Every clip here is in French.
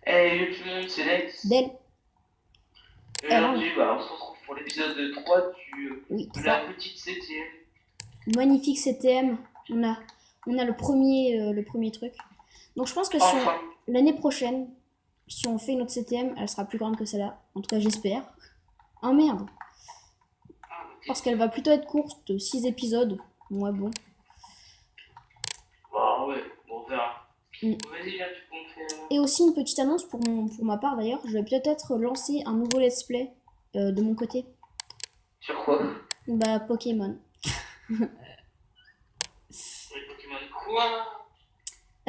Hey, tout le monde, c'est Lex. D'elle. Et Alors, aujourd'hui, bah, on se retrouve pour l'épisode 3 oui, de la 3. petite septième. Magnifique CTM. On a le premier truc. Donc je pense que si Enfin. l'année prochaine, si on fait notre CTM, elle sera plus grande que celle-là. En tout cas, j'espère. Ah merde. Ah, Parce qu'elle va plutôt être courte, 6 épisodes. Ouais, bon. bah ouais, bon, on verra. Mm. Vas-y, là, tu comptes faire. Et aussi une petite annonce pour ma part d'ailleurs. Je vais peut-être lancer un nouveau let's play de mon côté. Sur quoi? Bah, Pokémon. Sur les Pokémon. Quoi?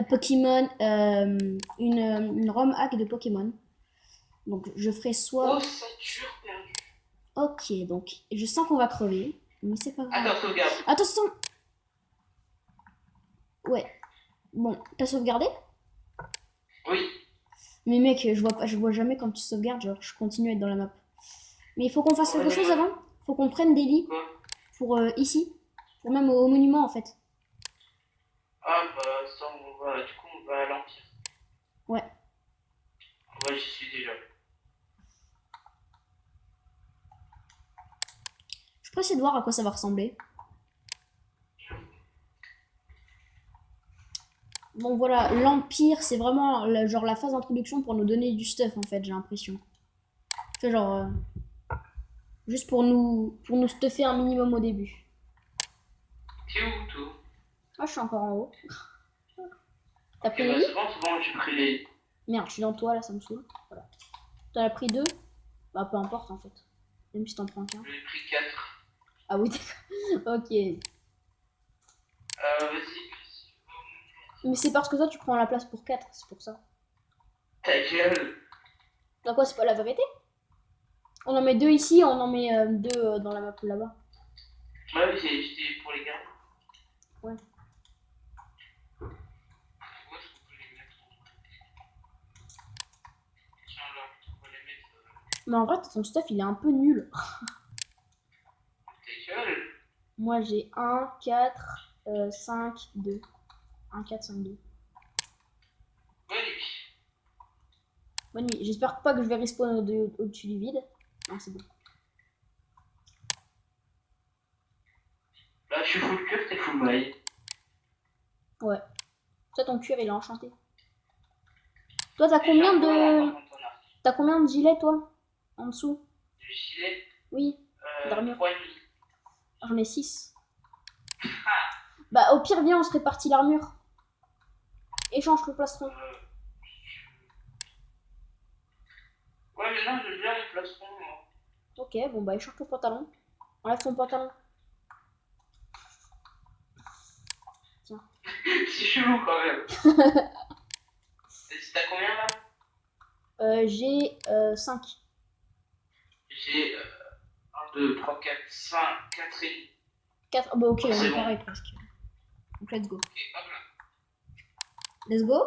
Pokémon, une ROM hack de Pokémon. Donc je ferai soit. Ossature perdue. Ok, donc je sens qu'on va crever, mais c'est pas grave. Attends, sauvegarde. Attention. Ouais. Bon, t'as sauvegardé? Oui. Mais mec, je vois jamais quand tu sauvegardes, genre je continue à être dans la map. Mais il faut qu'on fasse Bon, quelque vas-y, chose moi. avant. Faut qu'on prenne des lits Quoi? pour ici, pour même au monument en fait. Ah, bah, ça, on va. Du coup, on va à l'Empire. Ouais. Ouais, j'y suis déjà. Je peux essayer de voir à quoi ça va ressembler. Bon voilà, l'Empire, c'est vraiment genre la phase d'introduction pour nous donner du stuff en fait, j'ai l'impression. C'est genre juste pour nous stuffer un minimum au début. T'es où, toi? Moi je suis encore en haut. T'as Ok, pris les bah, lits? c'est bon, j'ai pris les. Merde, je suis dans toi là, ça me saoule. Voilà. T'en as pris deux? Bah peu importe en fait. Même si t'en prends qu'un. J'en ai pris 4. Ah oui, d'accord. Ok. Vas-y. Mais c'est parce que toi tu prends la place pour 4, c'est pour ça. Ta gueule. Dans quoi c'est pas la vérité? On en met deux ici, on en met deux dans la map là-bas. Ouais, oui, j'étais pour les garder. Ouais. Où est-ce qu'on peut les mettre? Tiens, là, on va les mettre. Mais en vrai, ton stuff il est un peu nul. Ta gueule. Moi j'ai 1, 4, 5, 2. 1, 4, 5, 2. Bonne nuit. Bonne nuit. J'espère pas que je vais respawn au-dessus du vide. Non, c'est bon. Là, je suis full cuir, t'es full maille. Ouais. Toi ton cuir il est enchanté. Toi t'as Et j'ai combien un volant de. par contre en arc. T'as combien de gilets toi? En dessous? Du gilet, Oui. D'armure. 3000. J'en ai 6. Bah au pire viens on se répartit l'armure. Échange le plastron. Ouais, mais non, je viens mon plastron, moi. Ok, bon bah échange ton pantalon. Enlève ton pantalon. Tiens. C'est chelou quand même. Et t'as combien là? J'ai 5. J'ai 1, 2, 3, 4, 5, 4 et demi. 4. Bah ok, Ah, on c'est est bon. pareil presque. Donc let's go. Ok, hop là. Let's go.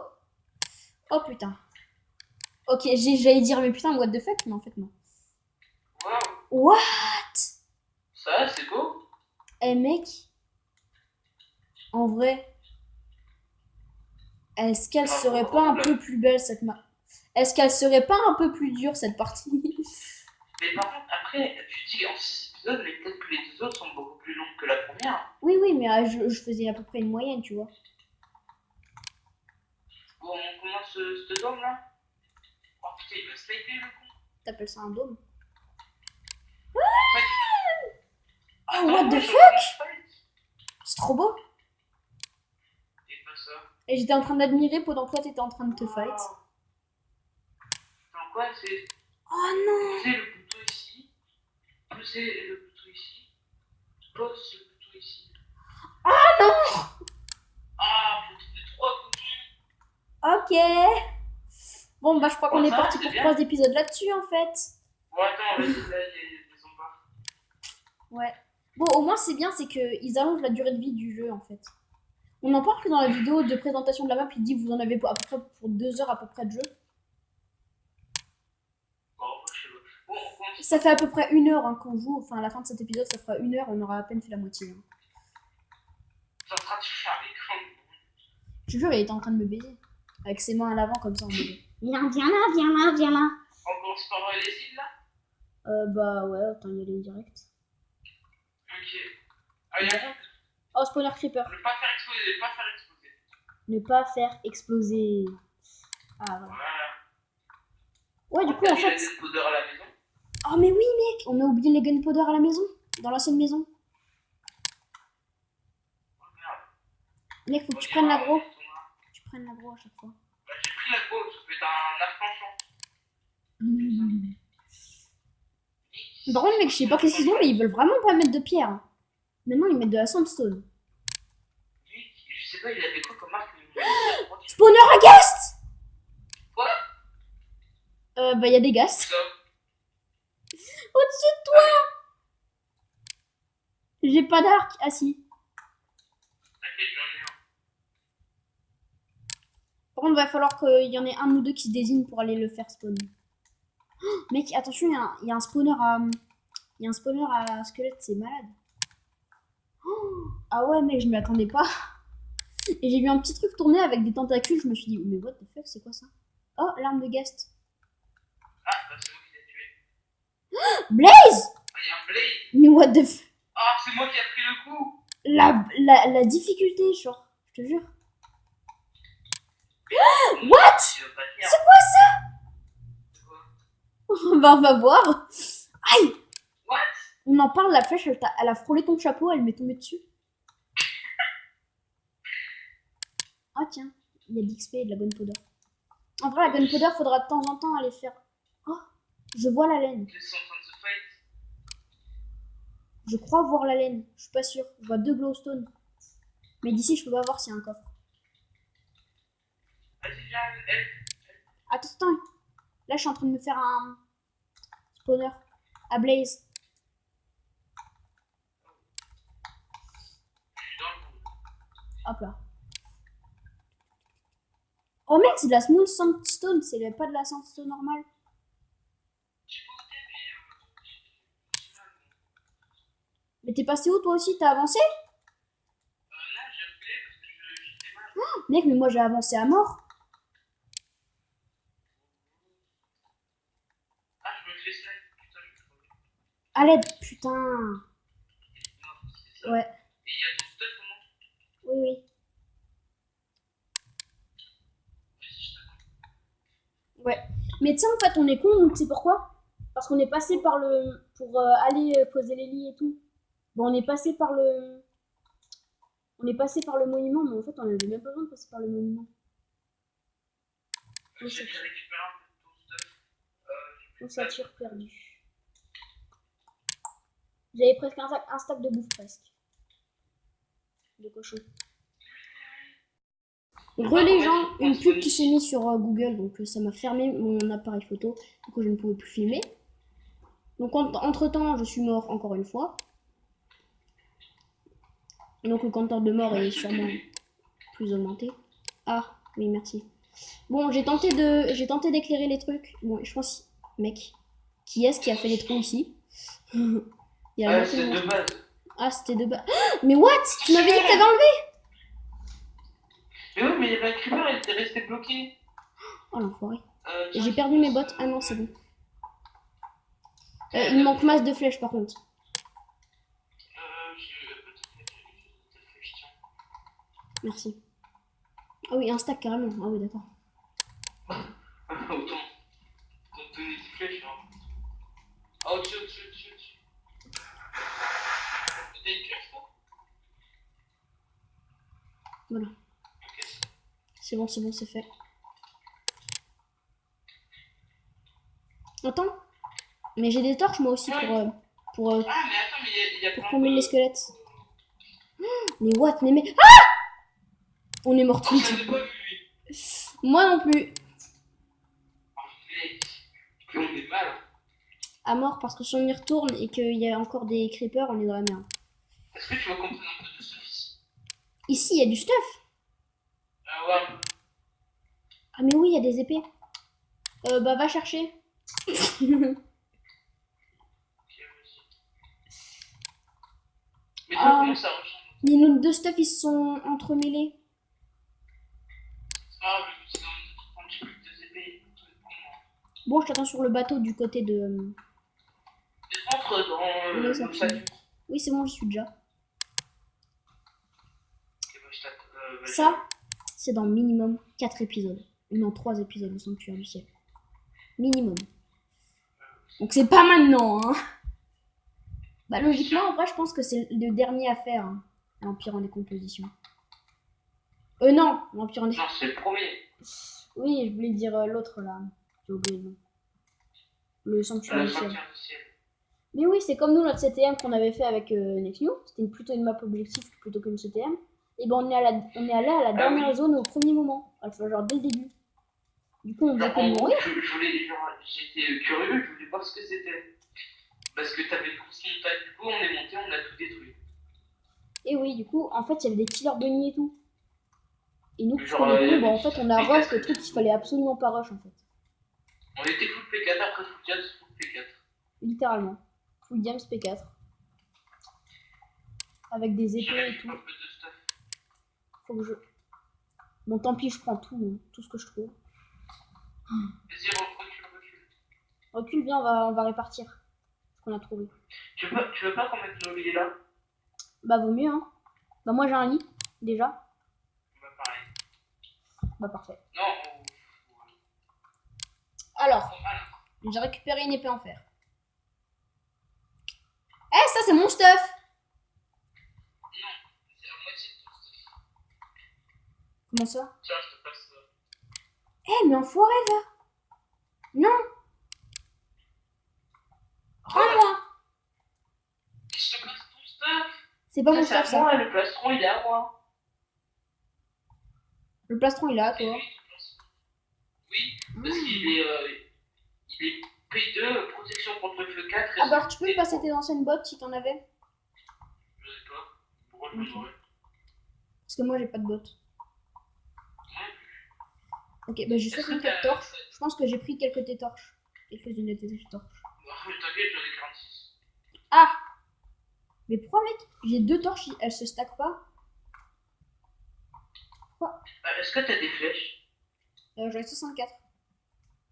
Oh putain. Ok, j'allais dire mais putain what the fuck, mais en fait non. Waouh. What? Ça, c'est beau. Eh mec, en vrai, est-ce qu'elle serait pas un peu plus belle cette map? Est-ce qu'elle serait pas un peu plus dure cette partie? Mais par contre, après, tu dis en 6 épisodes, mais peut-être que les deux autres sont beaucoup plus longues que la première. Oui, oui, mais je faisais à peu près une moyenne, tu vois. Bon, on commence ce dôme là. Oh putain, il va sniper le con. T'appelles ça un dôme? Ouais. Oh, what the moi, fuck? C'est trop beau. Et pas ça. Et j'étais en train d'admirer pendant que toi t'étais en train de te fight. Attends, quoi, c'est. Oh non. Pousser le bouton ici. Pousser le bouton ici. Pose le bouton ici. Ah non. Ah, faut trouver 3 boutons. Ok. Bon bah je crois qu'on Bon, est ça va, parti c'est pour bien. 3 épisodes là-dessus en fait. Bon, attends, vas-y, là, il y a des zombies. Ouais. Bon au moins c'est bien, c'est qu'ils allongent la durée de vie du jeu en fait. On en parle que dans la vidéo de présentation de la map, il dit vous en avez à peu près pour 2 heures à peu près de jeu. Bon, moi, je sais pas. Bon, on commence. Ça fait à peu près 1 heure hein, qu'on joue, enfin à la fin de cet épisode ça fera 1 heure, on aura à peine fait la moitié. Hein. C'est en train de faire l'écran. Je te jure, il était en train de me baiser. Avec ses mains à l'avant comme ça en mode. Viens là, viens là, viens là. On commence par les îles là. Bah ouais, autant y aller direct. Ok. Ah, y'a rien. Oh, spawner creeper. Ne pas faire exploser, pas faire exploser. Ne pas faire exploser. Ah voilà. Voilà. Ouais, du coup, en fait. Il y a des odeurs à la maison. Oh, mais oui, mec, on a oublié les gunpowder à la maison. Dans l'ancienne maison. Oh merde. Mec, faut que tu prennes l'agro. Tu prennes l'agro à chaque fois. Bah, j'ai pris l'agro, ça peut être un arc penchant. Par contre, mec, je sais pas qu'est-ce qu'ils ont, mais ils veulent vraiment pas mettre de pierre. Maintenant, ils mettent de la sandstone. Lui, je sais pas, il avait quoi comme arc. Spawner à ghast. Quoi? Bah, y a des ghasts. Ça. Au-dessus de toi. J'ai pas d'arc. Ah si. T'inquiète, j'en ai un. Par contre, va falloir qu'il y en ait un ou deux qui se désignent pour aller le faire spawn. Oh, mec, attention, il y a un spawner à... Il y a un spawner à squelette, c'est malade. Oh, ah ouais, mec, je m'y attendais pas. Et j'ai vu un petit truc tourner avec des tentacules, je me suis dit, mais what the fuck, c'est quoi ça? Oh, l'arme de Ghast. Ah, bah c'est moi qui l'ai tué. Blaze! Ah, il y a un Blaze. Mais what the fuck? Ah, c'est moi qui ai pris le coup. La difficulté, genre, je te jure. What? C'est quoi ça? Bah, on va voir. Aïe! What? On en parle, la flèche, elle a frôlé ton chapeau, elle m'est tombée dessus. Ah tiens, il y a de l'XP et de la gunpowder. En vrai, la gunpowder, faudra de temps en temps aller faire... Oh, je vois la laine. Ils sont en train de se fight. Je crois voir la laine, je suis pas sûre. Je vois 2 glowstone. Mais d'ici, je peux pas voir s'il y a un coffre. Vas-y, viens, elle. Attends. Là, je suis en train de me faire un spawner à Blaze. Je suis dans le coup. Hop là. Oh mec, c'est de la smooth sandstone, c'est pas de la sandstone normale. J'ai pas goûté, mais j'ai mal. Mais t'es passé où toi aussi? T'as avancé? Non, j'ai reculé parce que j'étais mal. Mec, mais moi j'ai avancé à mort. Ah, je me fais snipe. Putain, je me fais. À l'aide, putain. Non, c'est ça. Ouais, Et il y a ton stuff au moins. oui. Vas-y, je t'attends. Ouais. Mais tu sais, en fait, on est con, tu sais pourquoi? Parce qu'on est passé par le... Pour aller poser les lits et tout. Bon, on est passé par le... On est passé par le monument, mais en fait, on avait même pas besoin de passer par le monument. J'ai récupéré un peu de ton stuff. Ossature perdue. J'avais presque un stack de bouffe, presque. De cochon. Les gens, une pub qui s'est mise sur Google, donc ça m'a fermé mon appareil photo, du coup je ne pouvais plus filmer. Donc entre temps, je suis mort encore une fois. Donc le compteur de mort est sûrement plus augmenté. Ah, oui, merci. Bon, j'ai tenté d'éclairer les trucs. Bon, je pense, mec, qui est-ce qui a fait les trous ici? Il y a c'est de base. Ah, c'était de base. Mais what? Tu m'avais dit que t'avais enlevé? Mais oui, mais il y avait un creeper, il était resté bloqué. Oh l'enfoiré. J'ai perdu mes bottes. Ah non, c'est bon. Il me manque masse de flèches par contre. Merci. Ah oui, un stack carrément. Ah oui, d'accord. Autant te donner des flèches. Hein. Oh, au-dessus. T'as une pioche, toi? Voilà. Ok. C'est bon, c'est fait. Attends. Mais j'ai des torches moi aussi pour Ah, mais attends, mais il y a pour plein combler de... les squelettes. Mais what? Mais... Ah! On est mort tous les Je deux. l'ai pas vu, lui. Moi non plus. Ah, mec. Puis on est mal. À mort parce que si on y retourne et qu'il y a encore des creepers, on est dans la merde. Est-ce que tu vas comprendre un peu de stuff ici? Ici, il y a du stuff. Ah ouais. Ah mais oui, il y a des épées. Bah va chercher. Mais toi, comment ça ressemble? Mais nos deux stuff, ils se sont entremêlés. Ah, mais c'est dans une petite plus de épées. Bon, je t'attends sur le bateau du côté de... Rentre dans Oui, ça l'ossature. finit. Oui, c'est bon, j'y suis déjà. Ok, bah, je t'attends. Vas-y. Ça, c'est dans minimum 4 épisodes. Ou non, 3 épisodes, le sanctuaire du ciel. Minimum. Donc c'est pas maintenant, hein. Bah logiquement, en vrai, je pense que c'est le dernier à faire, hein, l'Empire en décomposition. Non, l'Empire en Non, c'est le premier. Oui, je voulais dire l'autre là. J'ai oublié le nom. Le sanctuaire Le du ciel. sanctuaire du ciel. Mais oui, c'est comme nous, notre CTM qu'on avait fait avec Nextnew. C'était plutôt une map objectif plutôt qu'une CTM. Et ben on est allé à la dernière oui. zone au premier moment. Enfin, genre dès le début. Du coup, on faisait Genre, que de en gros, mourir. j'étais curieux, je voulais voir ce que c'était. Parce que t'avais une grosse montagne, du coup, on est monté, on a tout détruit. Et oui, du coup, en fait, il y avait des killers bunny et tout. Et nous, Genre, puisqu'on est il y cons, avait bah, en fait, on a des rush quatre le et truc tout. qu'il fallait absolument pas rush en fait. On était full P4, après full 4, full P4. Littéralement. Full Games P4. Avec des épées J'avais et vu tout. un peu de stuff. Faut que je. Bon, tant pis, je prends tout, hein, tout ce que je trouve. Vas-y, recule. Recule, viens, on va répartir ce qu'on a trouvé. Tu veux pas qu'on mette nos lits là? Bah, vaut mieux, hein. Bah, moi j'ai un lit, déjà. Bah, pareil. Bah, parfait. Non, Alors, j'ai récupéré une épée en fer. Eh, ça, c'est mon stuff! c'est à moitié de ton stuff. Comment ça? Tiens, je te passe ça. Eh, mais enfoiré, va! Non! Rends-moi! Je te passe ton stuff! C'est pas mon Ça, stuff, c'est à ça. moi, le plastron, il est à moi. Le plastron, il est là, C'est toi. lui, le plastron. Oui, parce qu'il est P2, protection contre le feu 4. Ah, bah, alors, tu peux me passer tes anciennes bottes si t'en avais? Je sais pas. Pourquoi je me aurais? Parce que moi, j'ai pas de bottes. Ok, bah, j'ai Est-ce que 64 t'as- torches. Je pense que j'ai pris quelques de tes torches. Quelques-unes de tes torches. T'inquiète, j'en ai 46. Ah! Mais pourquoi, mec? J'ai 2 torches, elles se stackent pas? Est-ce que t'as des flèches? J'en ai 64.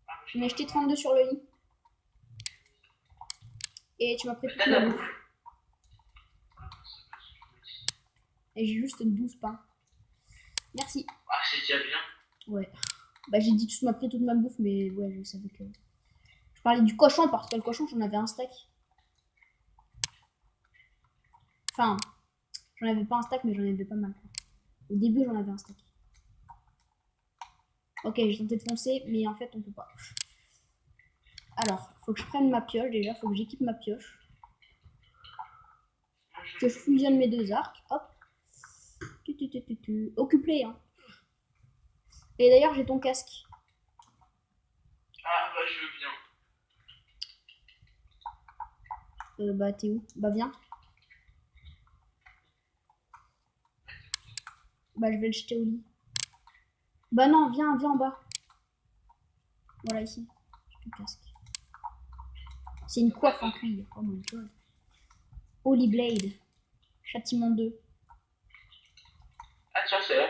Ah, J'en ai acheté 32 sur le lit. Et tu m'as pris toute T'as de ma la bouffe. bouffe. Et j'ai juste 12 pains. Merci. Ah, c'est déjà bien. Ouais. Bah, j'ai dit que tu m'as pris toute ma bouffe, mais ouais, je savais que. Je parlais du cochon parce que le cochon, j'en avais un stack. Enfin, j'en avais pas un stack, mais j'en avais pas mal. Au début, j'en avais un stack. Ok, j'ai tenté de foncer, mais en fait, on peut pas. Alors, faut que je prenne ma pioche déjà, faut que j'équipe ma pioche. Que je fusionne mes 2 arcs. Hop. Occupe-les, hein. Et d'ailleurs, j'ai ton casque. Ah, bah, je veux bien. Bah, t'es où? Bah, viens. Bah, je vais le jeter au lit. Bah, non, viens en bas. Voilà, ici. J'ai ton casque. C'est une coiffe en cuir. Oh my god. Holy Blade. Châtiment 2. Ah, tiens, c'est là.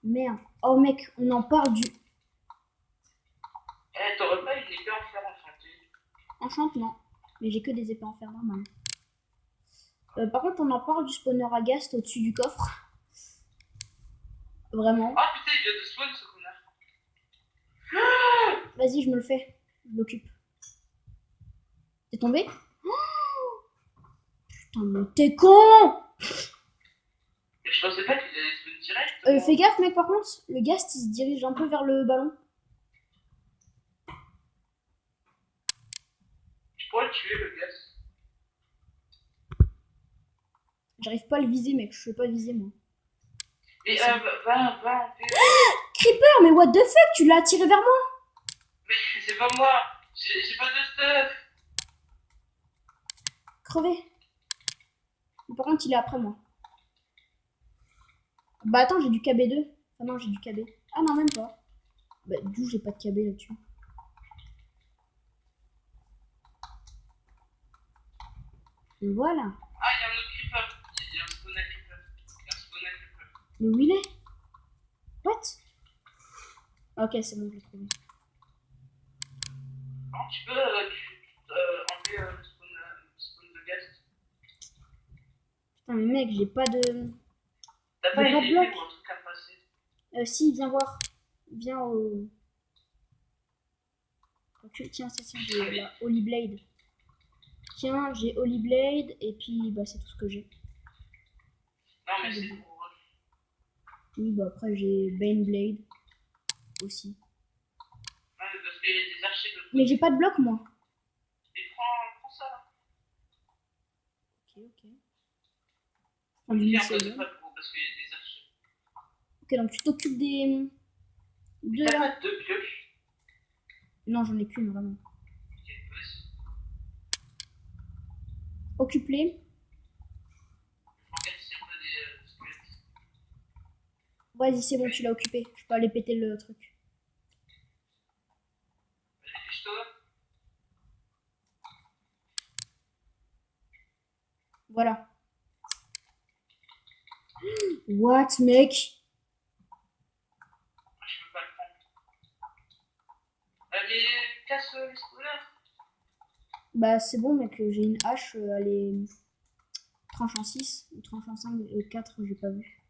Merde. Oh, mec, on en parle du. Eh, t'aurais pas une épée en fer enchantée? Enchante, non. Mais j'ai que des épées en fer normal. Par contre, on en parle du spawner à Ghast au-dessus du coffre. Vraiment. Ah, putain, il vient de spawn ce connard. Vas-y, je me le fais. Je l'occupe. T'es tombé? Oh, putain, mais t'es con! Et je pensais pas qu'il allait spawn direct. Fais gaffe, mec, par contre, le Ghast il se dirige un peu vers le ballon. Je pourrais le tuer, le gars. J'arrive pas à le viser, mec. Je sais pas viser, moi. Mais va en paix. Creeper, mais what the fuck? Tu l'as attiré vers moi? Mais c'est pas moi. J'ai pas de stuff. Crevé. Mais par contre, il est après moi. Bah attends, j'ai du KB2. Ah non, j'ai du KB. Ah non, même pas. Bah d'où j'ai pas de KB là-dessus. Et voilà. Ah, il y a un autre creeper. Il y a un spawn à creeper. Mais où il est? What? Ok, c'est bon, je l'ai trouvé. Non, tu peux enlever le spawn de gaz. Putain, mais mec, j'ai pas de. T'as pas J'ai pas une de épée bloc. ou un truc à passer? Si, viens voir. Viens au. Ok, tiens, ça, j'ai la Holy Blade. Tiens, j'ai Holy Blade et puis bah c'est tout ce que j'ai. Non, mais c'est pour. Oui, bah après j'ai Bane Blade aussi. Ouais, parce qu'il y a des archers de. Mais j'ai pas de bloc moi. Et prends ça là. Ok. On dit un peu de pas trop parce qu'il y a des archers. Ok, donc tu t'occupes des. T'as pas deux pioches? Non, j'en ai qu'une vraiment. Ok, vas-y. Occupe-les. Je regarde s'il y a pas des squelettes. Vas-y, c'est bon, tu l'as occupé. Je peux aller péter le truc. Vas-y, fiche-toi. Voilà. What, mec? Je peux pas le prendre. Mais casse les spawners. Bah c'est bon, mec, j'ai une hache, elle est tranche en 6, ou tranche en 5 et 4, j'ai pas vu.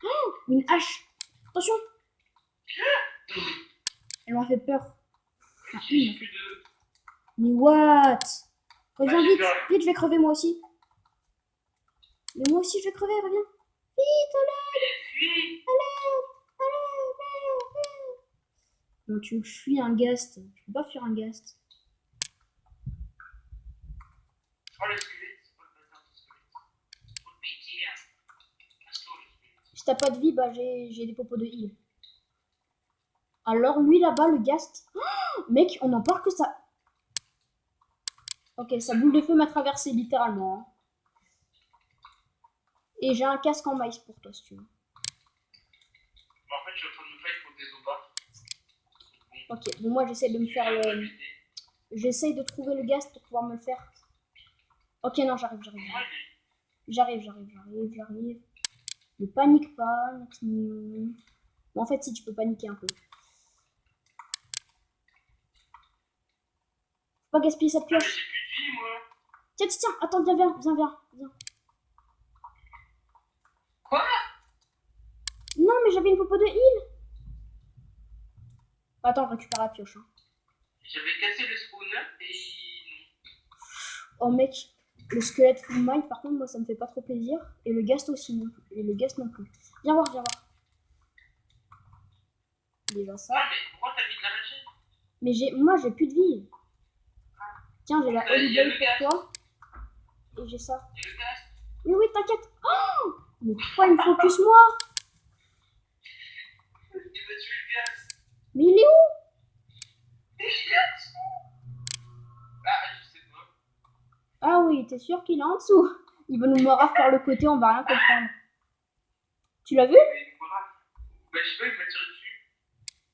Oh, une hache! Attention! Elle m'a fait peur. Enfin, J'ai plus de. Mais what? Reviens j'ai vite, peur. vite, je vais crever moi aussi. Mais moi aussi je vais crever, reviens. Vite, allez! Fuis. Non, tu veux que je fuis un ghast? Je peux pas fuir un ghast. Oh le squelette. Oh le bâtard de squelette. Oh le bêtise. Casse-toi le squelette. Si t'as pas de vie, bah j'ai des popos de heal. Alors lui là-bas, le ghast. Oh, mec, on en parle que ça. Ok, sa boule de feu m'a traversé littéralement. Hein. Et j'ai un casque en maïs pour toi si tu veux. Bon, en fait, je suis en train de me fight contre des obards. Ok, bon moi j'essaie de me faire le... J'essaie de trouver le ghast pour pouvoir me le faire. Ok, non, j'arrive. J'arrive. Ne panique pas. Bon, en fait, si, tu peux paniquer un peu. Faut pas gaspiller cette Ah, mais pioche. j'ai plus de vie, moi. Tiens, attends, viens. Quoi? Non, mais j'avais une popo de heal. Attends, je récupère la pioche. Hein. J'avais cassé le spawner et. Oh, mec, le squelette full mind, par contre, moi, ça me fait pas trop plaisir. Et le ghast aussi, non plus. Et le ghast non plus. Viens voir. Déjà ça. Ah, mais pourquoi t'as mis de la magie? Mais moi, j'ai plus de vie. Tiens, j'ai la Holy Il y a Blade le pour toi. Et j'ai ça. Il y a le gaz. Oui, t'inquiète. Oh, mais pourquoi il me focus moi? Il va tuer le gaz. Mais il est où? Et il est en dessous. Ah, je sais pas. Ah oui, t'es sûr qu'il est en dessous? Il va nous mordre par le côté, on va rien comprendre. Tu l'as vu? Mais il me rate. Bah, je sais pas, il m'a tiré dessus.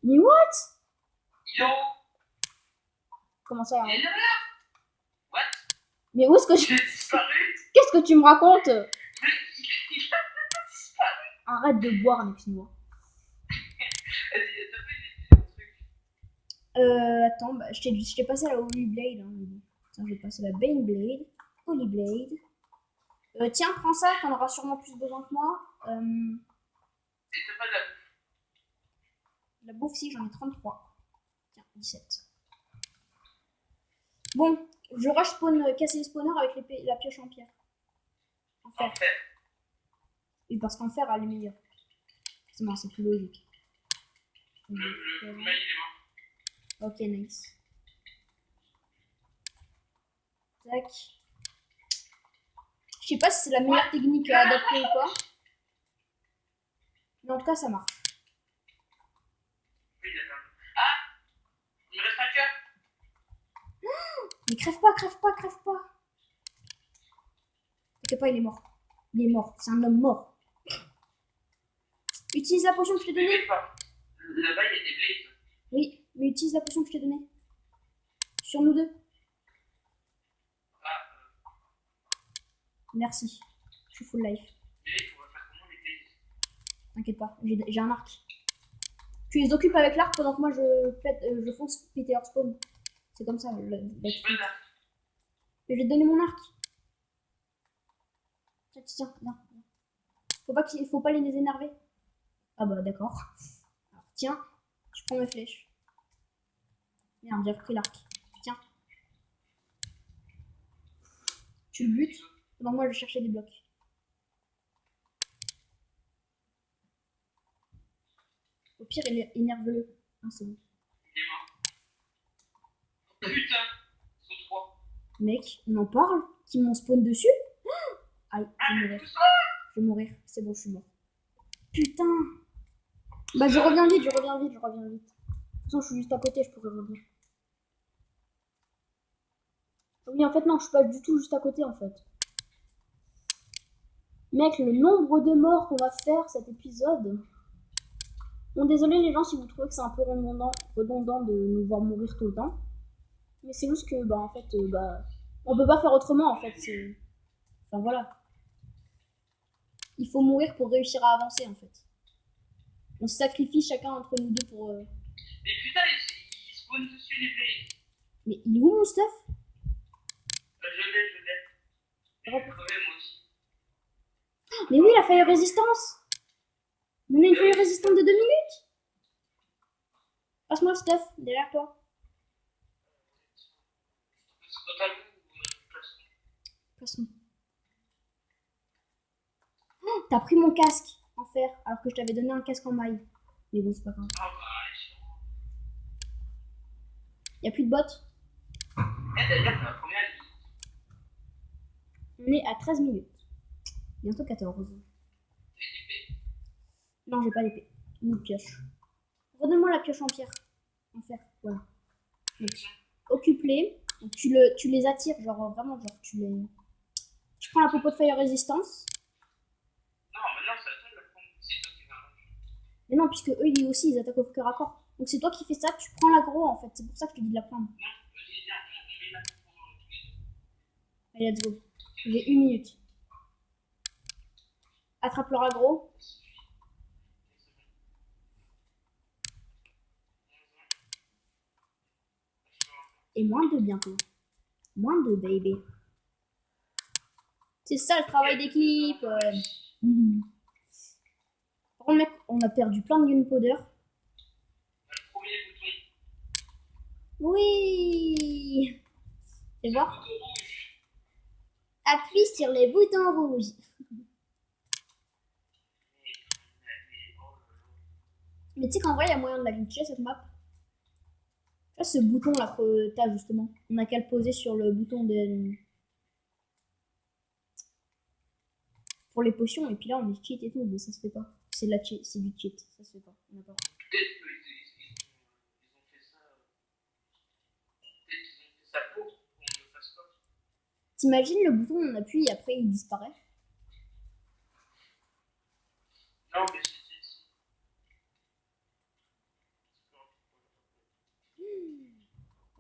Mais what? Il est en haut. Comment ça? Il est là. What? Mais où est-ce que Il a disparu. Qu'est-ce que tu me racontes? Il a disparu. Arrête de boire, Nexinois. T'as pas une truc. Attends, bah, je t'ai passé la Holy Blade. Hein. Tiens, je vais passer la Bane Blade. Holy Blade. Tiens, prends ça, t'en auras sûrement plus besoin que moi. Et t'as pas de la bouffe. La bouffe, si, j'en ai 33. Tiens, 17. Bon, je rush casser les spawners avec la pioche en pierre. En fer. En fer. Oui, parce qu'en fer, elle est meilleure. C'est plus logique. Le mail, il est mort. Ok, nice. Tac. Je sais pas si c'est la meilleure technique à adapter ou pas. Mais en tout cas, ça marche. Oui, d'accord. Ah! Il me reste un cœur. Mais crève pas. T'inquiète pas, il est mort. C'est un homme mort. Utilise la potion que je t'ai donnée. Là-bas, il y a des blazes. Oui, mais utilise la potion que je t'ai donnée. Sur nous deux. Ah, Merci. Je suis full life. mais on va faire comment les blazes? T'inquiète pas, j'ai un arc. Tu les occupes avec l'arc pendant que moi je fonce péter leur spawn. C'est comme ça. J'ai pas d'arc. Je vais te donner mon arc. Tiens, tiens, tiens. Faut pas les énerver. Ah bah d'accord. Alors, tiens, je prends mes flèches. Merde, j'ai repris l'arc. Tiens. Tu le butes. Pendant que moi je cherchais des blocs. Au pire, énerve-le. Ah, c'est bon. Il est mort. Putain, ils sont trois. Mec, on en parle? Qui m'ont spawn dessus? Aïe, je vais mourir. Je vais mourir. C'est bon, je suis mort. Putain. Bah, je reviens vite. De toute façon, je suis juste à côté, je pourrais revenir. Oui, en fait, non, je suis pas du tout juste à côté, en fait. Mec, le nombre de morts qu'on va faire cet épisode. Bon, désolé les gens si vous trouvez que c'est un peu redondant de nous voir mourir tout le temps. Mais c'est juste que, bah, en fait, on peut pas faire autrement, en fait. Enfin, voilà. Il faut mourir pour réussir à avancer, en fait. On se sacrifie chacun entre nous deux pour... Mais putain, ils spawnent dessus les blés. Mais il est où mon stuff? Je l'ai. Je vais crever moi aussi. Mais oui, la fire résistance. On a une fire résistante de 2 minutes. Passe-moi le stuff, derrière toi. C'est totalement Passe-moi. Oh, t'as pris mon casque en fer, alors que je t'avais donné un casque en maille. Mais bon, c'est pas grave. Ah bah, Y'a plus de bottes. d'ailleurs, c'est la première. On est à 13 minutes. Bientôt 14. Non, j'ai pas l'épée. Ni de pioche. Redonne-moi la pioche en pierre. En fer, voilà. Donc, occupe-les. Tu les attires, genre vraiment, genre tu les... Tu prends la popo de fire résistance. Non, maintenant c'est à toi de la prendre. C'est toi qui vas l'arracher. Mais non, puisque eux, ils aussi, ils attaquent au cœur à corps. Donc c'est toi qui fais ça, tu prends l'aggro en fait. C'est pour ça que je te dis de la prendre. Non, vas-y, viens, on met la popo tous les deux. Allez, let's go. J'ai 1 minute. Attrape leur aggro. Et moins de bientôt. Moins de baby. C'est ça le travail d'équipe. Par contre, mec, on a perdu plein de gunpowder. Le premier bouton. Oui. Fais voir. Bouton rouge. Appuie sur les boutons rouges. Mais tu sais qu'en vrai, il y a moyen de la glitcher cette map. Là, ce bouton là que t'as justement. On a qu'à le poser sur le bouton de... pour les potions. Et puis là, on est cheat et tout. Mais ça se fait pas. C'est de la cheat, c'est du cheat. Ça se fait pas. On a pas. Peut-être qu'ils ont fait ça. Peut-être qu'ils ont fait ça pour qu'on ne le fasse pas. T'imagines le bouton, on appuie et après il disparaît. Non, mais c'est.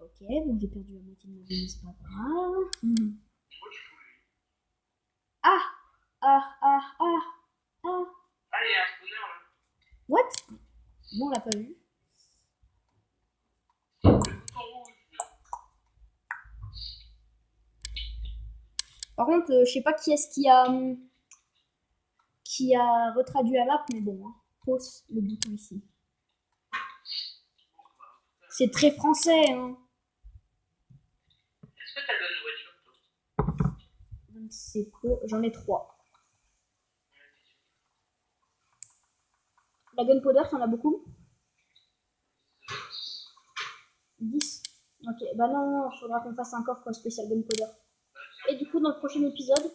Ok, bon, j'ai perdu la moitié de ma vie, mais c'est pas grave. Moi, je fous. Ah, ah, ah, ah, ah. Ah, il y a un spawner là. What? Bon, on l'a pas vu. Le bouton rouge. Par contre, je sais pas qui est-ce qui a retraduit la map, mais bon, hein. Pose le bouton ici. C'est très français, hein. Est-ce que t'as de la nourriture, toi? C'est quoi? J'en ai 3. La gunpowder, t'en as beaucoup? 10. Ok, bah non, faudra qu'on fasse un coffre spécial gunpowder. Et du coup, dans le prochain épisode,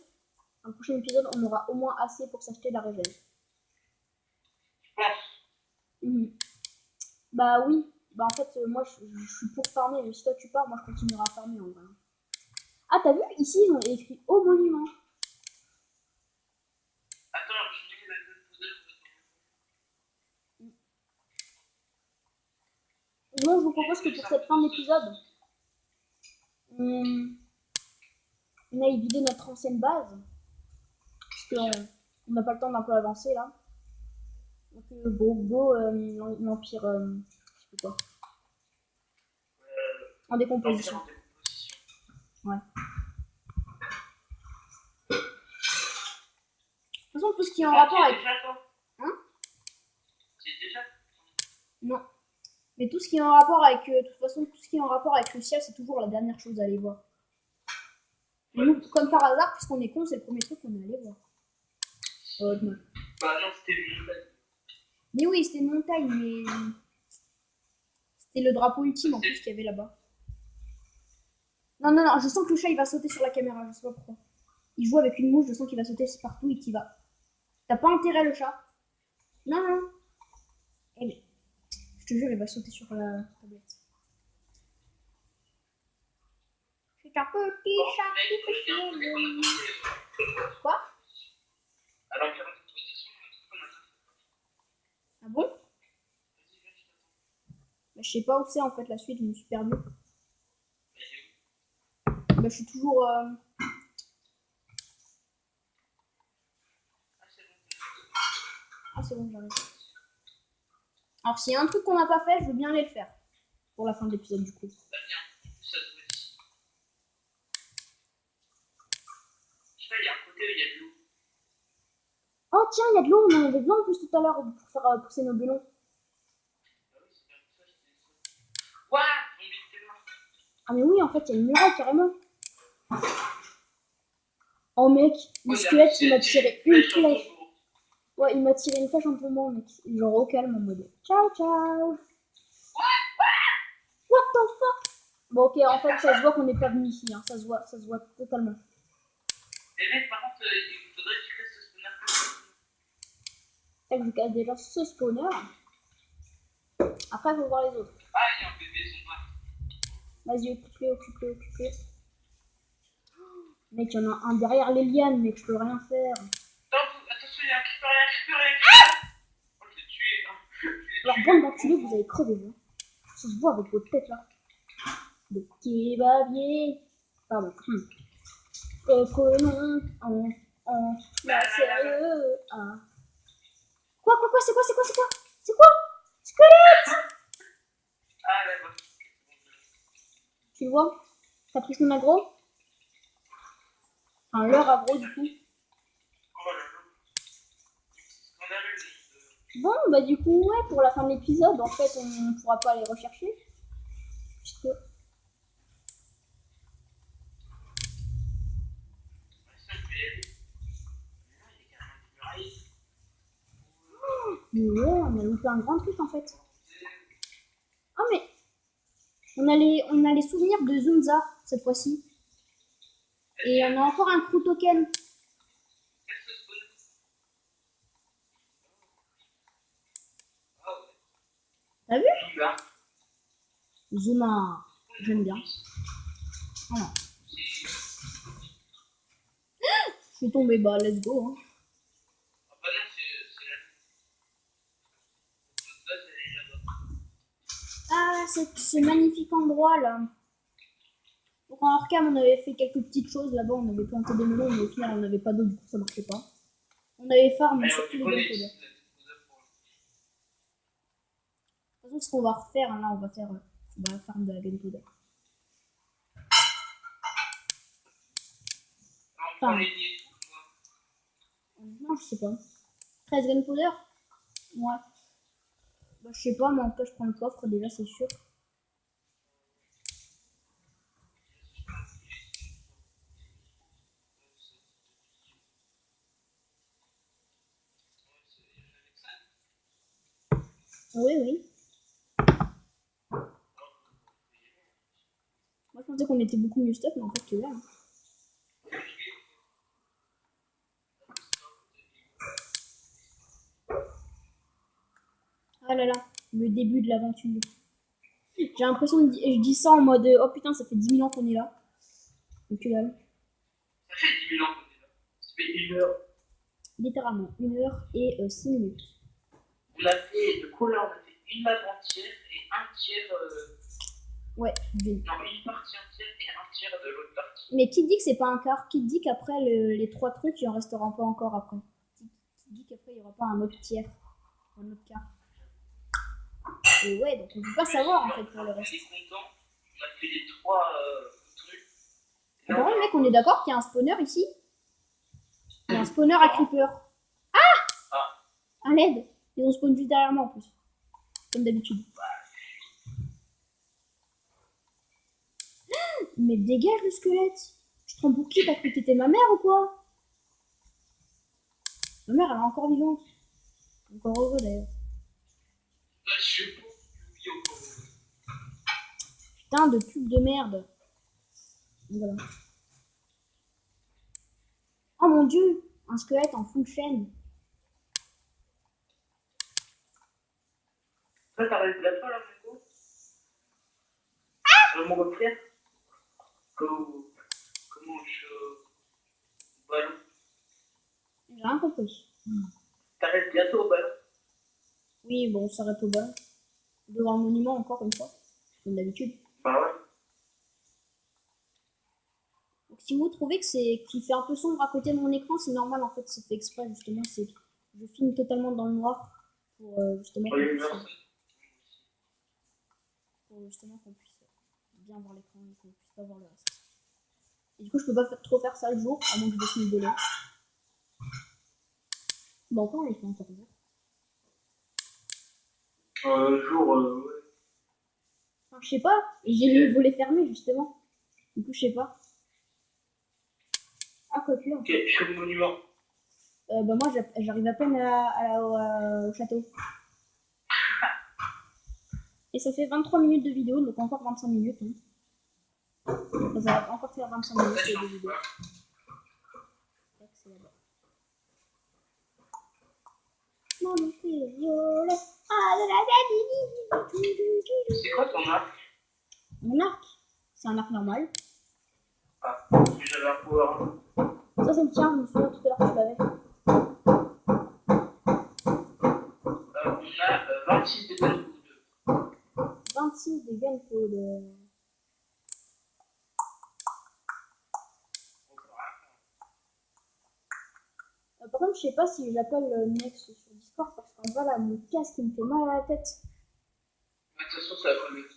on aura au moins assez pour s'acheter la régène. Bah oui. Bah en fait, moi, je suis pour farmer. Mais si toi, tu pars, moi, je continuerai à farmer en vrai. Ah, t'as vu? Ici, ils ont écrit « Au monument ». Attends, je mets la gunpowder. Bon, je vous propose que pour cette fin d'épisode, on aille vider notre ancienne base. Parce qu'on n'a pas le temps d'un peu avancer, là. Donc, Bourgo, l'Empire. Je sais plus quoi. En décomposition. L'Empire en décomposition. Ouais. De toute façon, tout ce qui est en rapport avec. Déjà, toi Hein? C'est déjà Non. Mais tout ce qui est en rapport avec. De toute façon, tout ce qui est en rapport avec le ciel, c'est toujours la dernière chose à aller voir. Ouais. Nous, comme par hasard, puisqu'on est con, c'est le premier truc qu'on est allé voir. Non. Bah non, c'était une montagne. Mais oui, c'était une montagne, mais. C'était le drapeau ultime en plus qu'il y avait là-bas. Non, non, non, je sens que le chat il va sauter sur la caméra, je sais pas pourquoi. Il joue avec une mouche, je sens qu'il va sauter partout et qu'il va. T'as pas intérêt le chat. Non, non. Eh mais. Je te jure, il va sauter sur la tablette. C'est un petit Bon, chat mec, qui je viens de trouver qu'on a fait pensé. Quoi? À l'Empire en décomposition, un truc qu'on a fait. Ah bon? Vas-y, viens, je t'attends. Bah, je sais pas où c'est en fait la suite, je me suis perdue. Vas-y, Bah, je suis toujours. ah, c'est bon. Ah, c'est bon, j'arrive. Alors, s'il y a un truc qu'on n'a pas fait, je veux bien aller le faire. Pour la fin de l'épisode, du coup. Bah, viens, ça se voit ici. Je sais pas, il y a un côté où il y a de l'eau. Oh, tiens, il y a de l'eau, on en avait besoin en plus tout à l'heure pour faire pousser nos ballons. Bah oui, c'est bien pour ça, je t'ai dit ça. Ouah, mon bide, t'es mort. Ah, mais oui, en fait, il y a une muraille carrément. Oh, mec, le Regarde, squelette, il m'a c'est tiré une une flèche en flèche. tombeau. Ouais, il m'a tiré une flèche en tombant, mec. Genre au calme en mode ciao, ciao. What the fuck? Bon, ok, en fait, ça se voit qu'on n'est pas venu ici, hein. Ça se voit totalement. Mais mec, par contre, il faudrait que tu fasses ce spawner comme ça. Tac, je casse déjà ce spawner. Après, il faut voir les autres. Ah, il y a un bébé, son noir. Vas-y, occupe-les. Mec, il y en a un derrière les lianes, mec, je peux rien faire. Attention, il y a un creeper. Oh, je l'ai tué. Hein. Alors, bande d'enculés, vous avez crevé, hein. Ça se voit avec votre tête là. Le kebabier. Pardon. Prenons en la sérieux. Ah. Quoi, c'est quoi? Squelette! Ah, d'accord. Tu le vois? T'as pris son aggro? Enfin, leur aggro du coup. Oh là là. Scandaleux, Bon, bah du coup, ouais, pour la fin de l'épisode, en fait, on ne pourra pas les rechercher. Puisque... Mais ouais, on a loupé un grand truc en fait. Ah mais on a les souvenirs de Zunza cette fois-ci. Et on a encore un crew token. T'as vu? Zuna, j'aime bien. Voilà. Je suis tombé, bah let's go. Hein. Ah bah non, c'est la... Ah, ce magnifique endroit là. Donc en hors-cam, on avait fait quelques petites choses là-bas, on avait planté des melons, mais au final on n'avait pas d'eau, du coup ça marchait pas. On avait farm surtout les gunpowder. De toute façon, ce qu'on va refaire, hein, là on va faire la farm de la gunpowder. Enfin, non, je sais pas. 13 gunpowder? Ouais. Bah, je sais pas, mais en tout cas, je prends le coffre déjà, c'est sûr. Oui. Moi, je pensais qu'on était beaucoup mieux stuff, mais en fait, tu vois. Ah là là, le début de l'aventure. J'ai l'impression que je dis ça en mode oh putain, ça fait 10 000 ans qu'on est là. Et que dalle. Ça fait 10 000 ans qu'on est là. Ça fait 1 heure. Littéralement, 1 heure et 6 minutes. On a fait de couleur, on a fait une map entière et un tiers. Ouais, non, une partie entière et un tiers de l'autre partie. Mais qui dit que c'est pas un quart? Qui dit qu'après les 3 trucs, il en restera pas encore après? Qui dit qu'après il y aura pas un autre tiers? Pour notre carte. Et ouais, donc on peut pas savoir en fait pour le reste. On est content. On a fait les 3 trucs. Et là, Par contre, on mec, on est d'accord qu'il y a un spawner ici. Il y a un spawner à creeper. Ah. Un LED. Ils ont spawn juste derrière moi en plus. Comme d'habitude. Mais dégage le squelette. Tu te prends pour qui? T'as cru que t'étais ma mère ou quoi? Ma mère, elle est encore vivante. Encore heureux d'ailleurs. je sais pas. Oui, encore. Putain de pub de merde. Voilà. Oh mon dieu, un squelette en full chaîne. Toi, t'arrêtes la fin là, mon gars? Mon refrain? Comment je. Ballon. J'ai rien compris. T'arrêtes bientôt au ballon? Oui, bon, on s'arrête au bas. Devant le monument encore une fois. Comme d'habitude. Bah ouais. Donc si vous trouvez que c'est qu'il fait un peu sombre à côté de mon écran, c'est normal en fait, c'est fait exprès justement. C'est je filme totalement dans le noir pour justement qu'on puisse, bien voir l'écran et qu'on puisse pas voir le reste. Et du coup, je peux pas trop faire ça le jour, à moins que je dessine de l'air. Bon, encore, il fait encore jour. Jour, ouais. Enfin, je sais pas, j'ai mis le volet fermé justement. Du coup, je sais pas. Ah, quoi que. Ok, je suis au monument. Bah, moi, j'arrive à peine au château. Et ça fait 23 minutes de vidéo, donc encore 25 minutes. Hein. Ça va encore faire 25 minutes de vidéo. C'est là-bas. C'est quoi ton arc? Mon arc, c'est un arc normal. Ah, j'avais un power. Ça me tient, je me souviens tout à l'heure que je l'avais. On a 26 de gunpowder. 26 de gunpowder. Par contre, je sais pas si j'appelle Nex sur Discord parce que voilà, mon casque il me fait mal à la tête. De toute façon, ça va pas mieux.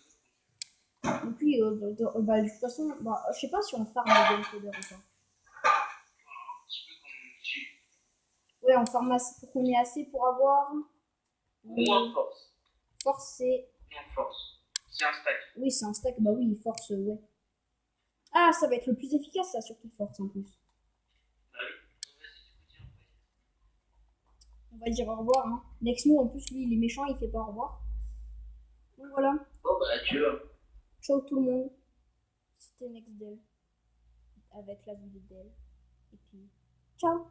Et puis, de toute façon, je sais pas si on farm le gunpowder ou pas. Un petit peu comme tu. Ouais, on farm assez pour qu'on ait assez pour avoir. Moins force. Force, c'est. Moins force. C'est un stack. Oui, c'est un stack, bah oui, force, ouais. Ah, ça va être le plus efficace, ça, surtout force en plus. Bah oui. Vas-y, du coup, On va dire au revoir. Hein. Nexmo, en plus, lui, il est méchant, il fait pas au revoir. Donc voilà. Bon, bah, tu vois. Ciao tout le monde. C'était Nexdel. Avec la vie de Del. Et puis, ciao.